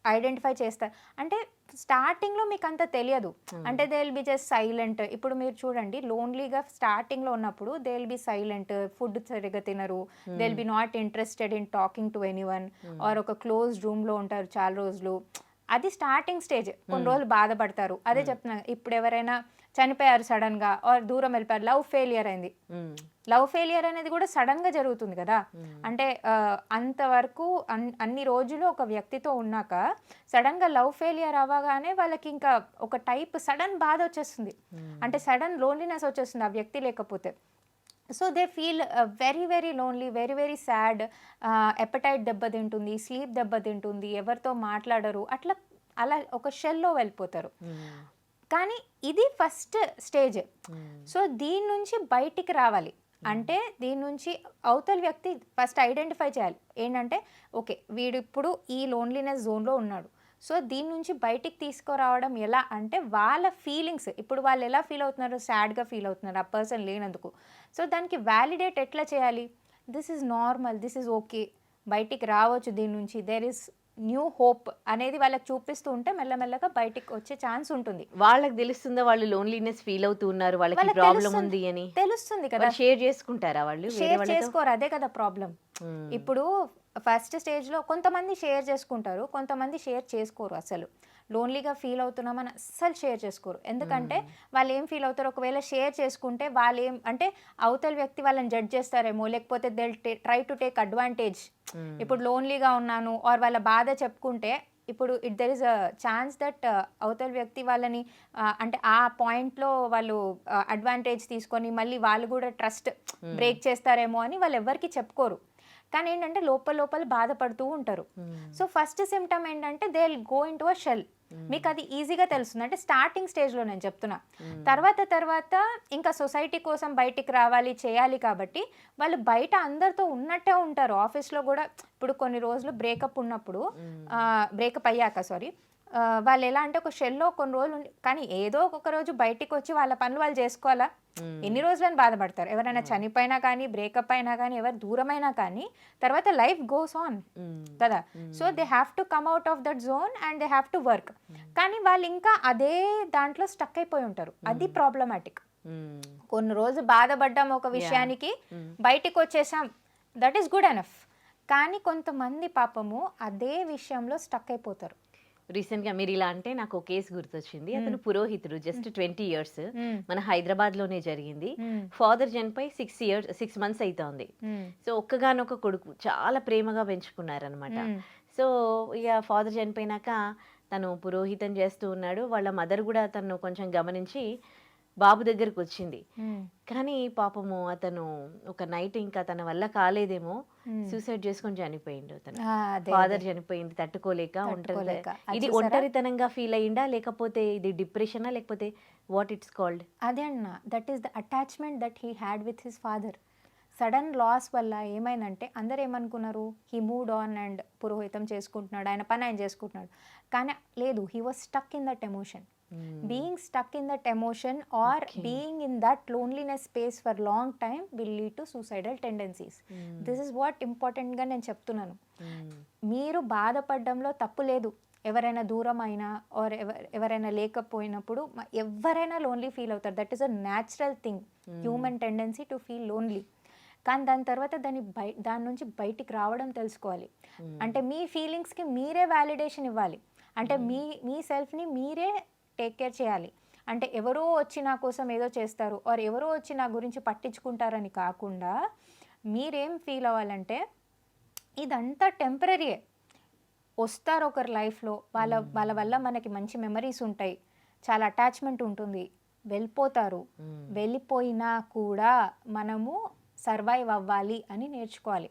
ఐడెంటిఫై చేస్తారు. అంటే స్టార్టింగ్లో మీకు అంత తెలియదు, అంటే they will be just silent. ఇప్పుడు మీరు చూడండి, లోన్లీగా స్టార్టింగ్లో ఉన్నప్పుడు they will be silent, food సరిగ్గా తినరు, they will be not interested in talking to anyone, or ఒక క్లోజ్ రూమ్లో ఉంటారు చాలా రోజులు. అది స్టార్టింగ్ స్టేజ్. కొన్ని రోజులు బాధపడతారు. అదే చెప్తున్నా, ఇప్పుడు ఎవరైనా చనిపోయారు సడన్గా, ఆర్ దూరం వెళ్ళిపోయారు, లవ్ ఫెయిలియర్ అయింది. లవ్ ఫెయిలియర్ అనేది కూడా సడన్గా జరుగుతుంది కదా. అంటే అంతవరకు అన్ని రోజులు ఒక వ్యక్తితో ఉన్నాక సడన్గా లవ్ ఫెయిలియర్ అవ్వగానే వాళ్ళకి ఇంకా ఒక టైప్ సడన్ బాధ వచ్చేస్తుంది, అంటే సడన్ లోన్లీనెస్ వచ్చేస్తుంది ఆ వ్యక్తి లేకపోతే. So they feel very very lonely, very very sad, appetite దెబ్బతింటుంది, స్లీప్ దెబ్బతింటుంది, ఎవరితో మాట్లాడరు, అలా ఒక షెల్లో వెళ్ళిపోతారు. కానీ ఇది ఫస్ట్ స్టేజ్. సో దీని నుంచి బయటికి రావాలి అంటే దీని నుంచి అవతల వ్యక్తి ఫస్ట్ ఐడెంటిఫై చేయాలి, ఏంటంటే ఓకే వీడు ఇప్పుడు ఈ లోన్లీనెస్ జోన్లో ఉన్నాడు, సో దీని నుంచి బయటికి తీసుకురావడం ఎలా అంటే వాళ్ళ ఫీలింగ్స్, ఇప్పుడు వాళ్ళు ఎలా ఫీల్ అవుతున్నారు, సాడ్గా ఫీల్ అవుతున్నారు ఆ పర్సన్ లేనందుకు. సో దానికి వ్యాలిడేట్ ఎట్లా చేయాలి, this is normal, this is okay, బయటికి రావచ్చు దీని నుంచి, దేర్ ఈస్ న్యూ హోప్ అనేది వాళ్ళకి చూపిస్తూ ఉంటే మెల్లమెల్లగా బయటికి వచ్చే ఛాన్స్ ఉంటుంది. వాళ్ళకి తెలుస్తుందా వాళ్ళు లోన్లీనెస్ ఫీల్ అవుతూ ఉన్నారు, వాళ్ళకి ప్రాబ్లం ఉంది అని తెలుస్తుంది కదా. షేర్ చేసుకుంటారా వాళ్ళు? షేర్ చేసుకోరు, అదే కదా ప్రాబ్లం. ఇప్పుడు ఫస్ట్ స్టేజ్లో కొంతమంది షేర్ చేసుకుంటారు, కొంతమంది షేర్ చేసుకోరు. అసలు లోన్లీగా ఫీల్ అవుతున్నామని అస్సలు షేర్ చేసుకోరు, ఎందుకంటే వాళ్ళు ఏం ఫీల్ అవుతారు, ఒకవేళ షేర్ చేసుకుంటే వాళ్ళు ఏం అంటే అవతల వ్యక్తి వాళ్ళని జడ్జ్ చేస్తారేమో, లేకపోతే they try to take advantage. ఇప్పుడు లోన్లీగా ఉన్నాను ఆర్ వాళ్ళ బాధ చెప్పుకుంటే ఇప్పుడు there is a chance that అవతల వ్యక్తి వాళ్ళని అంటే ఆ పాయింట్లో వాళ్ళు అడ్వాంటేజ్ తీసుకొని మళ్ళీ వాళ్ళు కూడా ట్రస్ట్ బ్రేక్ చేస్తారేమో అని వాళ్ళు ఎవరికి చెప్పుకోరు. కానీ ఏంటంటే లోపల లోపల బాధపడుతూ ఉంటారు. సో ఫస్ట్ సిమ్టమ్ ఏంటంటే they will go into a shell. మీకు అది ఈజీగా తెలుస్తుంది, అంటే స్టార్టింగ్ స్టేజ్లో నేను చెప్తున్నా. తర్వాత ఇంకా సొసైటీ కోసం బయటికి రావాలి, చేయాలి, కాబట్టి వాళ్ళు బయట అందరితో ఉన్నట్టే ఉంటారు. ఆఫీస్లో కూడా ఇప్పుడు కొన్ని రోజులు బ్రేకప్ ఉన్నప్పుడు, బ్రేకప్ అయ్యాక వాళ్ళు ఎలా అంటే ఒక షెల్లో కొన్ని రోజులు కానీ ఏదో ఒక రోజు బయటికి వచ్చి వాళ్ళ పనులు వాళ్ళు చేసుకోవాలా. ఎన్ని రోజులని బాధపడతారు. ఎవరైనా చనిపోయినా కానీ, బ్రేకప్ అయినా కానీ, ఎవరు దూరమైనా కానీ, తర్వాత లైఫ్ గోస్ ఆన్ కదా. So they have to come out of that zone and they have to work. కానీ వాళ్ళు ఇంకా అదే దాంట్లో స్టక్ అయిపోయి ఉంటారు. అది ప్రాబ్లమాటిక్. కొన్ని రోజులు బాధపడ్డాం ఒక విషయానికి, బయటికి వచ్చేసాం, దట్ ఈస్ గుడ్ ఎనఫ్. కానీ కొంతమంది పాపము అదే విషయంలో స్టక్ అయిపోతారు. రీసెంట్గా మీరు ఇలా అంటే నాకు ఒక కేసు గుర్తొచ్చింది. అతను పురోహితుడు, జస్ట్ 20 years, మన హైదరాబాద్లోనే జరిగింది. ఫాదర్ చనిపోయి 6 months అవుతోంది. సో ఒక్కగానొక్క కొడుకు, చాలా ప్రేమగా పెంచుకున్నారనమాట. సో ఇక ఫాదర్ చనిపోయినాక తను పురోహితం చేస్తూ ఉన్నాడు. వాళ్ళ మదర్ కూడా తను కొంచెం గమనించి బాబు దగ్గరకు వచ్చింది. కానీ పాపము అతను ఒక నైట్ ఇంకా తన వల్ల కాలేదేమో సూసైడ్ చేసుకొని చనిపోయిండు. అతను ఫాదర్ చనిపోయింది తట్టుకోలేక. ఇది ఒంటరితనంగా ఫీల్ అయ్యిందా, లేకపోతే ఇది డిప్రెషనా, లేకపోతే వాట్ ఇట్స్ కాల్డ్? అదే అన్న, that is the attachment that he had with his father. Sudden loss వల్ల ఏమైందంటే అందరు ఏమనుకున్నారు, హీ మూవ్డ్ ఆన్ అండ్ పురోహితం చేసుకుంటున్నాడు, ఆయన పని ఆయన చేసుకుంటున్నాడు. కానీ లేదు, he was stuck in that emotion. Being stuck in that emotion or being in that loneliness space for long time will lead to suicidal tendencies. This is what important గా నేను చెప్తున్నాను. మీరు బాధపడడంలో తప్పు లేదు. ఎవరైనా దూరం అయినా ఆర్ ఎవరైనా లేకపోయినప్పుడు ఎవరైనా లోన్లీ ఫీల్ అవుతారు. That is a natural thing, human tendency to feel lonely. కానీ దాని తర్వాత దాని నుంచి బయటికి రావడం తెలుసుకోవాలి. అంటే మీ ఫీలింగ్స్కి మీరే వ్యాలిడేషన్ ఇవ్వాలి. అంటే మీ సెల్ఫ్ని మీరే టేక్ కేర్ చేయాలి. అంటే ఎవరో వచ్చి నా కోసం ఏదో చేస్తారు ఆర్ ఎవరో వచ్చి నా గురించి పట్టించుకుంటారని కాకుండా మీరేం ఫీల్ అవ్వాలంటే ఇదంతా టెంపరీయే. వస్తారు ఒకరి లైఫ్లో, వాళ్ళ వల్ల మనకి మంచి మెమరీస్ ఉంటాయి, చాలా అటాచ్మెంట్ ఉంటుంది, వెళ్ళిపోతారు. వెళ్ళిపోయినా కూడా మనము సర్వైవ్ అవ్వాలి అని నేర్చుకోవాలి.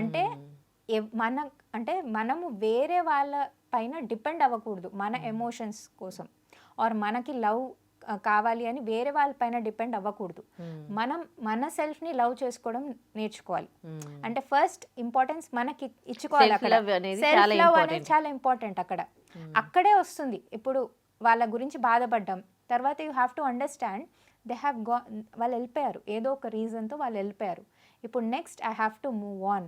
అంటే మనము వేరే వాళ్ళ పైన డిపెండ్ అవ్వకూడదు మన ఎమోషన్స్ కోసం, ఆర్ మనకి లవ్ కావాలి అని వేరే వాళ్ళ పైన డిపెండ్ అవ్వకూడదు. మనం మన సెల్ఫ్ని లవ్ చేసుకోవడం నేర్చుకోవాలి. అంటే ఫస్ట్ ఇంపార్టెన్స్ మనకి ఇచ్చుకోవాలి. అక్కడ సెల్ఫ్ లవ్ అనేది చాలా ఇంపార్టెంట్. అక్కడే వస్తుంది. ఇప్పుడు వాళ్ళ గురించి బాధపడ్డాం, తర్వాత యూ హ్యావ్ టు అండర్స్టాండ్ వాళ్ళు వెళ్ళిపోయారు, ఏదో ఒక రీజన్తో వాళ్ళు వెళ్ళిపోయారు. ఇప్పుడు next I have to move on.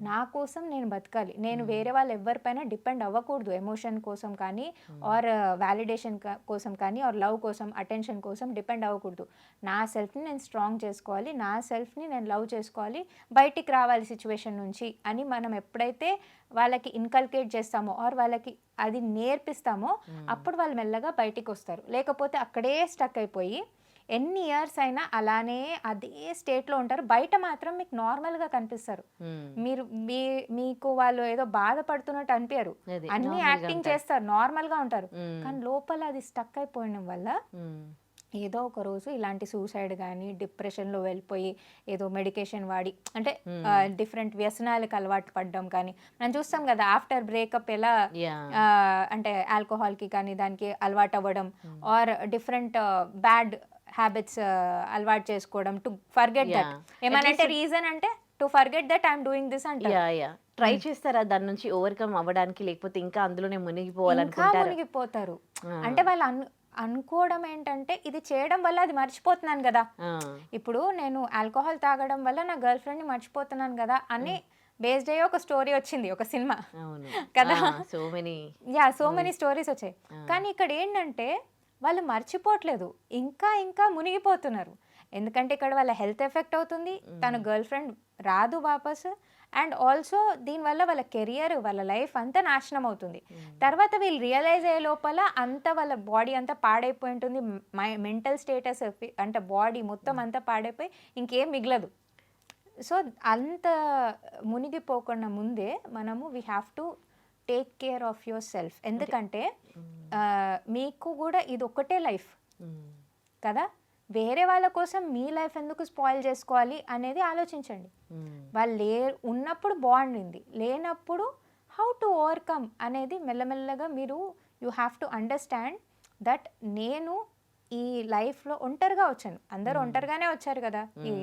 నా కోసం నేను బతకాలి. నేను వేరే వాళ్ళు ఎవరిపైన డిపెండ్ అవ్వకూడదు, ఎమోషన్ కోసం కానీ ఆర్ వ్యాలిడేషన్ కోసం కానీ ఆర్ లవ్ కోసం, అటెన్షన్ కోసం డిపెండ్ అవ్వకూడదు. నా సెల్ఫ్ని నేను స్ట్రాంగ్ చేసుకోవాలి, నా సెల్ఫ్ని నేను లవ్ చేసుకోవాలి, బయటికి రావాలి సిచ్యువేషన్ నుంచి అని మనం ఎప్పుడైతే వాళ్ళకి ఇన్కల్కేట్ చేస్తామో ఆర్ వాళ్ళకి అది నేర్పిస్తామో అప్పుడు వాళ్ళు మెల్లగా బయటికి వస్తారు. లేకపోతే అక్కడే స్టక్ అయిపోయి ఎన్ని ఇయర్స్ అయినా అలానే అదే స్టేట్లో ఉంటారు. బయట మాత్రం మీకు నార్మల్గా కనిపిస్తారు. మీకు వాళ్ళు ఏదో బాధపడుతున్నట్టు అనిపించరు, అన్ని యాక్టింగ్ చేస్తారు, నార్మల్గా ఉంటారు. కానీ లోపల అది స్టక్ అయిపోవడం వల్ల ఏదో ఒక రోజు ఇలాంటి సూసైడ్ కానీ డిప్రెషన్లో వెళ్ళిపోయి ఏదో మెడికేషన్ వాడి అంటే డిఫరెంట్ వ్యసనాలకు అలవాటు పడడం కానీ మనం చూస్తాం కదా. ఆఫ్టర్ బ్రేకప్ ఎలా అంటే ఆల్కహాల్కి కానీ దానికి అలవాటు అవ్వడం ఆర్ డిఫరెంట్ బ్యాడ్ హ్యాబిట్స్ అలవాటు చేసుకోవడం టు ఫర్గెట్ దట్. ఏమనంటే రీజన్ అంటే to forget that I'm doing this అంటే ట్రై చేస్తారా దాని నుంచి ఓవర్కమ్ అవ్వడానికి, లేకపోతే ఇంకా అందులోనే మునిగిపోతారు. అంటే వాళ్ళు అనుకోవడం ఏంటంటే ఇది చేయడం వల్ల అది మర్చిపోతున్నాను కదా, ఇప్పుడు నేను ఆల్కహాల్ తాగడం వల్ల నా గర్ల్ ఫ్రెండ్ని మర్చిపోతున్నాను కదా అని బేస్డ్ అయ్యే ఒక స్టోరీ వచ్చింది, ఒక సినిమా కదా. సో మెనీ స్టోరీస్ వచ్చాయి. కానీ ఇక్కడ ఏంటంటే వాళ్ళు మర్చిపోవట్లేదు, ఇంకా మునిగిపోతున్నారు. ఎందుకంటే ఇక్కడ వాళ్ళ హెల్త్ ఎఫెక్ట్ అవుతుంది, తన గర్ల్ ఫ్రెండ్ రాదు వాపస్, అండ్ ఆల్సో దీనివల్ల వాళ్ళ కెరియర్, వాళ్ళ లైఫ్ అంతా నాశనం అవుతుంది. తర్వాత వీళ్ళు రియలైజ్ అయ్యే లోపల అంతా వాళ్ళ బాడీ అంతా పాడైపోయి ఉంటుంది, మెంటల్ స్టేటస్ అంటే బాడీ మొత్తం అంతా పాడైపోయి ఇంకేం మిగలదు. సో అంత మునిగిపోకుండా ముందే మనము we have to take care of your self. ఎందుకంటే మీకు కూడా ఇది ఒకటే లైఫ్ కదా, వేరే వాళ్ళ కోసం మీ లైఫ్ ఎందుకు స్పాయిల్ చేసుకోవాలి అనేది ఆలోచించండి. వాళ్ళు ఉన్నప్పుడు బాగుండింది, లేనప్పుడు హౌ టు ఓవర్కమ్ అనేది మెల్లమెల్లగా మీరు you have to understand that నేను ఈ లైఫ్లో ఒంటరిగా వచ్చాను. అందరూ ఒంటరిగానే వచ్చారు కదా ఈ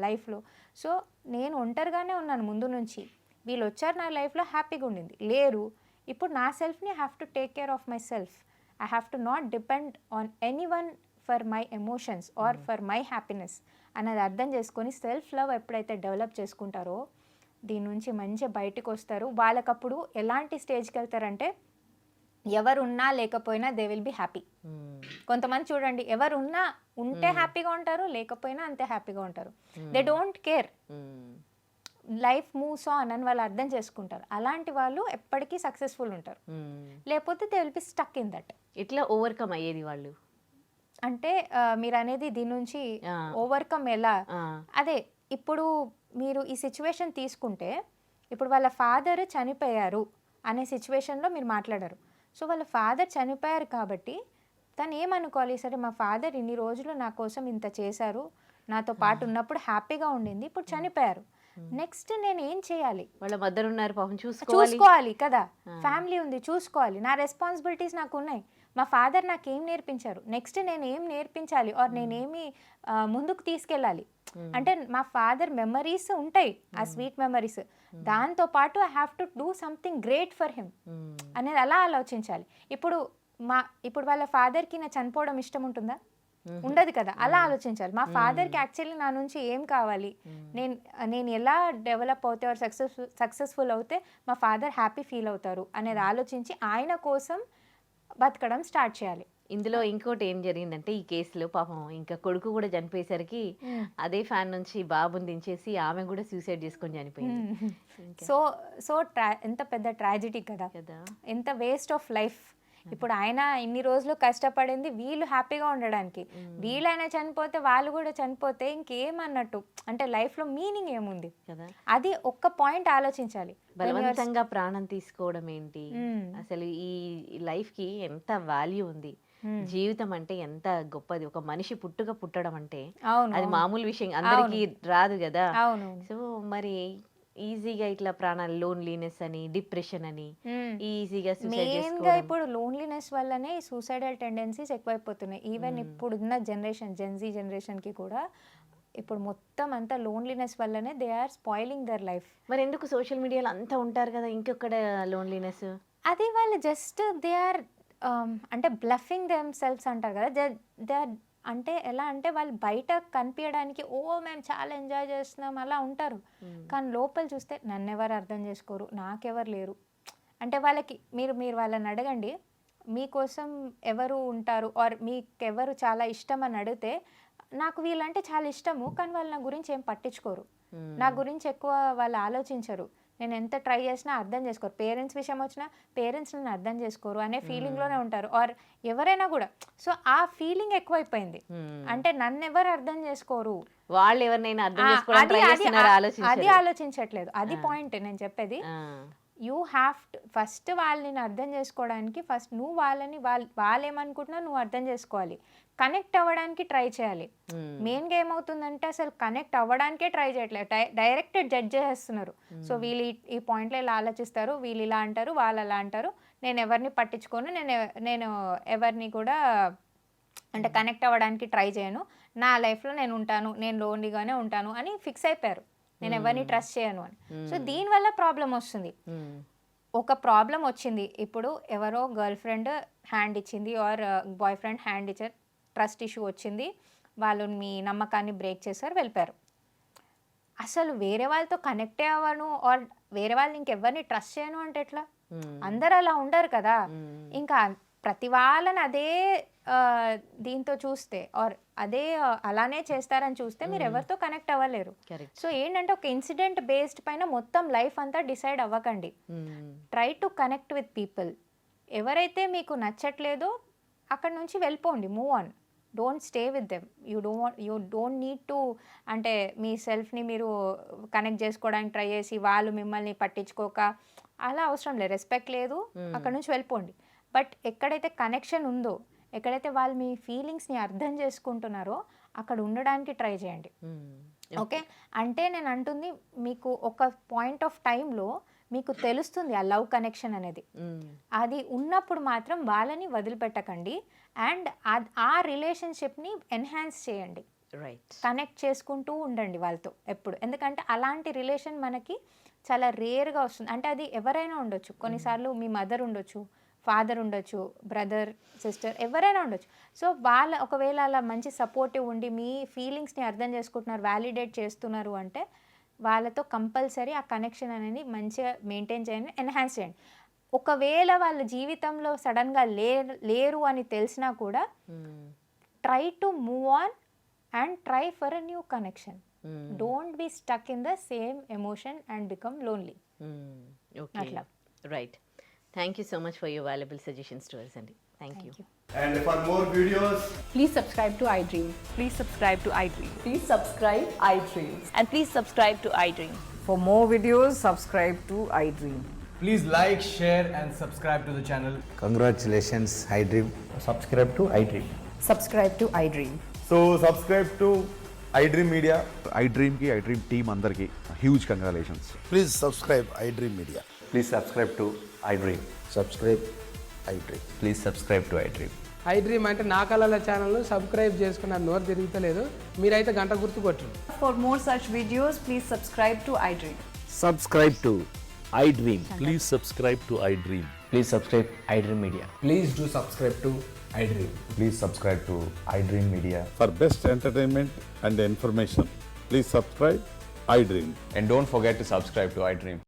లైఫ్లో. సో నేను ఒంటరిగానే ఉన్నాను ముందు నుంచి. వీళ్ళు వచ్చారు నా లైఫ్లో, హ్యాపీగా ఉండింది. లేరు, ఇప్పుడు నా సెల్ఫ్ని have to take care of myself. I have to not depend on anyone for my emotions or for my happiness అనేది అర్థం చేసుకొని సెల్ఫ్ లవ్ ఎప్పుడైతే డెవలప్ చేసుకుంటారో దీని నుంచి మంచిగా బయటకు వస్తారు. వాళ్ళకప్పుడు ఎలాంటి స్టేజ్కి వెళ్తారంటే ఎవరున్నా లేకపోయినా దే విల్ బి హ్యాపీ. కొంతమంది చూడండి, ఎవరున్నా ఉంటే హ్యాపీగా ఉంటారు, లేకపోయినా అంతే హ్యాపీగా ఉంటారు. They don't care, life moves on అని వాళ్ళు అర్థం చేసుకుంటారు. అలాంటి వాళ్ళు ఎప్పటికీ సక్సెస్ఫుల్ ఉంటారు. లేకపోతే they will B stuck in that. ఎట్లా ఓవర్కమ్ అయ్యేది వాళ్ళు? అంటే మీరు అనేది దీని నుంచి ఓవర్కమ్ ఎలా, అదే ఇప్పుడు మీరు ఈ సిచ్యువేషన్ తీసుకుంటే, ఇప్పుడు వాళ్ళ ఫాదర్ చనిపోయారు అనే సిచ్యువేషన్లో మీరు మాట్లాడారు. సో వాళ్ళ ఫాదర్ చనిపోయారు కాబట్టి తను ఏమనుకోవాలి, సరే మా ఫాదర్ ఇన్ని రోజులు నా కోసం ఇంత చేశారు, నాతో పాటు ఉన్నప్పుడు హ్యాపీగా ఉండింది, ఇప్పుడు చనిపోయారు, నెక్స్ట్ నేను ఏం చేయాలి? వాళ్ళ మదర్ ఉన్నారు పాపం, చూసుకోవాలి కదా, ఫ్యామిలీ ఉంది, చూసుకోవాలి, నా రెస్పాన్సిబిలిటీస్ నాకు ఉన్నాయి. మా ఫాదర్ నాకు ఏం నేర్పించారు, నెక్స్ట్ నేను ఏం నేర్పించాలి ఆర్ నేనేమి ముందుకు తీసుకెళ్ళాలి అంటే మా ఫాదర్ మెమరీస్ ఉంటాయి, ఆ స్వీట్ మెమరీస్, దాంతో పాటు I have to do something great for him అనేది అలా ఆలోచించాలి. ఇప్పుడు వాళ్ళ ఫాదర్కి నా చనిపోవడం ఇష్టం ఉంటుందా? ఉండదు కదా. అలా ఆలోచించాలి, మా ఫాదర్కి యాక్చువల్లీ నా నుంచి ఏం కావాలి, నేను ఎలా డెవలప్ అవుతే ఆర్ సక్సెస్ఫుల్ అవుతే మా ఫాదర్ హ్యాపీ ఫీల్ అవుతారు అనేది ఆలోచించి ఆయన కోసం బతకడం స్టార్ట్ చేయాలి. ఇందులో ఇంకోటి ఏం జరిగిందంటే, ఈ కేసులో పాపం ఇంకా కొడుకు కూడా చనిపోయేసరికి అదే ఫ్యాన్ నుంచి బాబుని దించేసి ఆమె కూడా సూసైడ్ చేసుకొని చనిపోయింది. సో ఎంత పెద్ద ట్రాజెడీ కదా, ఎంత వేస్ట్ ఆఫ్ లైఫ్. ఇప్పుడు ఆయన ఇన్ని రోజులు కష్టపడింది వీళ్ళు హ్యాపీగా ఉండడానికి, వీళ్ళైనా చనిపోతే వాళ్ళు కూడా చనిపోతే ఇంకేమన్నట్టు, అంటే లైఫ్లో మీనింగ్ ఏముంది కదా. అది ఒక్క పాయింట్ ఆలోచించాలి. బలవంతంగా ప్రాణం తీసుకోవడం ఏంటి, అసలు ఈ లైఫ్ కి ఎంత వాల్యూ ఉంది, జీవితం అంటే ఎంత గొప్పది, ఒక మనిషి పుట్టడం అంటే అది మామూలు విషయం అందరికీ రాదు కదా. సో మరి ఈజీగా ఇట్లా ప్రాణాలు, లోన్లీనెస్ అని, డిప్రెషన్ అని ఈజీగా సూసైడ్ చేసుకోవడం. ఇప్పుడు లోన్లీనెస్ వల్లనే సూసైడల్ టెండెన్సీస్ ఎక్కువైపోతున్నాయి. ఈవెన్ ఇప్పుడున్న జనరేషన్, జెన్జీ జనరేషన్ కి కూడా ఇప్పుడు మొత్తం అంతా లోన్లీనెస్ వల్లనే they are spoiling their life. మరి ఎందుకు సోషల్ మీడియాలో అంతా ఉంటారు కదా, ఇంకొక్కడ లోన్లీనెస్? అది వాళ్ళు జస్ట్ దే ఆర్ అంటే బ్లఫింగ్ దెమ్ సెల్ఫ్స్ అంటారు కదా. దే ఆర్ అంటే ఎలా అంటే వాళ్ళు బయట కనిపించడానికి మేము చాలా ఎంజాయ్ చేస్తున్నాం అలా ఉంటారు, కానీ లోపల చూస్తే నన్ను ఎవరు అర్థం చేసుకోరు, నాకెవరు లేరు. అంటే వాళ్ళకి మీరు వాళ్ళని అడగండి, మీకోసం ఎవరు ఉంటారు ఆర్ మీకెవరు చాలా ఇష్టం అని అడిగితే, నాకు వీళ్ళంటే చాలా ఇష్టము కానీ వాళ్ళు నా గురించి ఏం పట్టించుకోరు, నా గురించి ఎక్కువ వాళ్ళు ఆలోచించరు, నేను ఎంత ట్రై చేసినా అర్థం చేసుకోరు, పేరెంట్స్ విషయం వచ్చినా పేరెంట్స్ నన్ను అర్థం చేసుకోరు అనే ఫీలింగ్లోనే ఉంటారు. ఆర్ ఎవరైనా కూడా, సో ఆ ఫీలింగ్ ఎక్కువైపోయింది. అంటే నన్ను ఎవరు అర్థం చేసుకోరు, వాళ్ళు ఎవరినైనా అర్థం అది ఆలోచించట్లేదు. అది పాయింట్ నేను చెప్పేది. యూ హ్యావ్ టు ఫస్ట్ వాళ్ళని అర్థం చేసుకోవడానికి ఫస్ట్ నువ్వు వాళ్ళు ఏమనుకుంటున్నా నువ్వు అర్థం చేసుకోవాలి, కనెక్ట్ అవ్వడానికి ట్రై చేయాలి. మెయిన్గా ఏమవుతుందంటే అసలు కనెక్ట్ అవ్వడానికే ట్రై చేయట్లేదు, డైరెక్ట్ జడ్జ్ చేసేస్తున్నారు. సో వీళ్ళు ఈ పాయింట్లో ఇలా ఆలోచిస్తారు, వీళ్ళు ఇలా అంటారు, వాళ్ళు అలా అంటారు, నేను ఎవరిని పట్టించుకోను, నేను ఎవరిని కూడా అంటే కనెక్ట్ అవ్వడానికి ట్రై చేయను, నా లైఫ్లో నేను ఉంటాను, నేను లోన్లీగానే ఉంటాను అని ఫిక్స్ అయిపోయారు, నేను ఎవరిని ట్రస్ట్ చేయను అని. సో దీనివల్ల ప్రాబ్లం వస్తుంది. ఒక ప్రాబ్లం వచ్చింది, ఇప్పుడు ఎవరో గర్ల్ ఫ్రెండ్ హ్యాండ్ ఇచ్చింది ఆర్ బాయ్ ఫ్రెండ్ హ్యాండ్ ఇచ్చారు, ట్రస్ట్ ఇష్యూ వచ్చింది, వాళ్ళు మీ నమ్మకాన్ని బ్రేక్ చేశారు, వెళ్ళిపోయారు. అసలు వేరే వాళ్ళతో కనెక్టే అవ్వను ఆర్ వేరే వాళ్ళని ఇంకెవరిని ట్రస్ట్ చేయను అంటే ఎట్లా? అందరు అలా ఉండరు కదా. ఇంకా ప్రతి వాళ్ళని అదే దీంతో చూస్తే ఆర్ అదే అలానే చేస్తారని చూస్తే మీరు ఎవరితో కనెక్ట్ అవ్వలేరు. సో ఏంటంటే ఒక ఇన్సిడెంట్ బేస్డ్ పైన మొత్తం లైఫ్ అంతా డిసైడ్ అవ్వకండి, try to connect with people. ఎవరైతే మీకు నచ్చట్లేదో అక్కడ నుంచి వెళ్ళిపోండి, move on, don't stay with them. You don't need to అంటే మీ సెల్ఫ్ని మీరు కనెక్ట్ చేసుకోవడానికి ట్రై చేసి వాళ్ళు మిమ్మల్ని పట్టించుకోక అలా అవసరం లేదు, రెస్పెక్ట్ లేదు, అక్కడ నుంచి వెళ్ళిపోండి. బట్ ఎక్కడైతే కనెక్షన్ ఉందో, ఎక్కడైతే వాళ్ళు మీ ఫీలింగ్స్ని అర్థం చేసుకుంటున్నారో అక్కడ ఉండడానికి ట్రై చేయండి. ఓకే, అంటే నేను అంటుంది మీకు ఒక పాయింట్ ఆఫ్ టైంలో మీకు తెలుస్తుంది ఆ లవ్ కనెక్షన్ అనేది. అది ఉన్నప్పుడు మాత్రం వాళ్ళని వదిలిపెట్టకండి అండ్ ఆ రిలేషన్షిప్ని ఎన్హాన్స్ చేయండి. రైట్. కనెక్ట్ చేసుకుంటూ ఉండండి వాళ్ళతో ఎప్పుడు. ఎందుకంటే అలాంటి రిలేషన్ మనకి చాలా రేర్గా వస్తుంది. అంటే అది ఎవరైనా ఉండొచ్చు, కొన్నిసార్లు మీ మదర్ ఉండొచ్చు, ఫాదర్ ఉండొచ్చు, బ్రదర్, సిస్టర్, ఎవరైనా ఉండొచ్చు. సో వాళ్ళ ఒకవేళ అలా మంచి సపోర్టివ్ ఉండి మీ ఫీలింగ్స్ని అర్థం చేసుకుంటున్నారు, వ్యాలిడేట్ చేస్తున్నారు అంటే వాళ్ళతో కంపల్సరీ ఆ కనెక్షన్ అనేది మంచిగా మెయింటైన్ చేయండి, ఎన్హాన్స్ చేయండి. ఒకవేళ వాళ్ళ జీవితంలో సడన్గా లేరు అని తెలిసినా కూడా try to move on and try for a new connection. Don't be stuck in the same emotion and become lonely. Okay, అట్లా. Right. Thank you so much for your valuable suggestions to us అండి. Thank you. And for more videos, Please subscribe to iDream. Please subscribe to iDream. Please subscribe iDream. And please subscribe to iDream. For more videos, subscribe to iDream. please like, share, and subscribe to the channel. Congratulations, iDream. subscribe to iDream. Subscribe to iDream. So subscribe to iDream Media. iDream team అందరికి huge congratulations. Please subscribe iDream Media. Please subscribe to iDream. Subscribe iDream. Please subscribe to iDream. iDream అంటే నా కళల ఛానల్ను subscribe చేసుకున్న నోరు తిరుగుతలేదు, మీరైతే గంట గుర్తు కొట్టండి. For more such videos, please subscribe to iDream. Subscribe to iDream. Please subscribe to iDream. Please subscribe iDream Media. Please do subscribe to iDream. Please subscribe to iDream Media. For best entertainment and information, please subscribe iDream. And don't forget to subscribe to iDream.